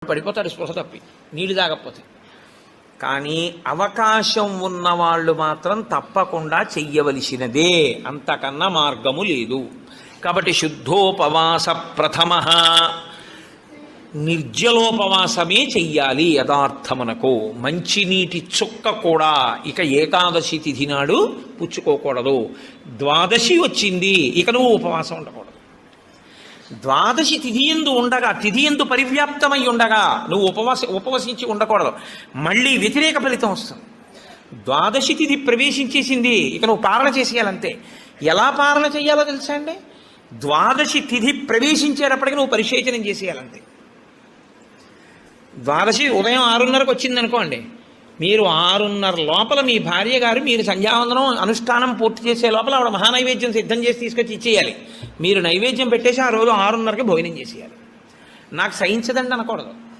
పడిపోతాడు స్పృహ తప్పి నీళ్లు తాగకపోతే. కానీ అవకాశం ఉన్నవాళ్ళు మాత్రం తప్పకుండా చెయ్యవలసినదే, అంతకన్నా మార్గము లేదు. కాబట్టి శుద్ధోపవాస ప్రథమ నిర్జలోపవాసమే చెయ్యాలి యథార్థమునకు. మంచినీటి చుక్క కూడా ఇక ఏకాదశి తిథి నాడు పుచ్చుకోకూడదు. ద్వాదశి వచ్చింది ఇక నువ్వు ఉపవాసం ఉండకూడదు. ద్వాదశి తిథి యందు ఉండగా, తిథి యందు పరివ్యాప్తమై ఉండగా నువ్వు ఉపవసించి ఉండకూడదు. మళ్ళీ వ్యతిరేక ఫలితం వస్తుంది. ద్వాదశి తిథి ప్రవేశించేసింది, ఇక నువ్వు పాలన చేసేయాలంతే. ఎలా పాలన చేయాలో తెలుసా అండి? ద్వాదశి తిథి ప్రవేశించేటప్పటికి నువ్వు పరిశేచనం చేసేయాలంతే. ద్వాదశి ఉదయం 6:30కు వచ్చింది అనుకోండి, మీరు 6:30 లోపల మీ భార్య గారు మీరు సంధ్యావందనం అనుష్ఠానం పూర్తి చేసే లోపల ఆవిడ మహానైవేద్యం సిద్ధం చేసి తీసుకొచ్చి ఇచ్చేయాలి. మీరు నైవేద్యం పెట్టేసి ఆ రోజు 6:30కి భోజనం చేసేయాలి. నాకు సహించదండి అనకూడదు.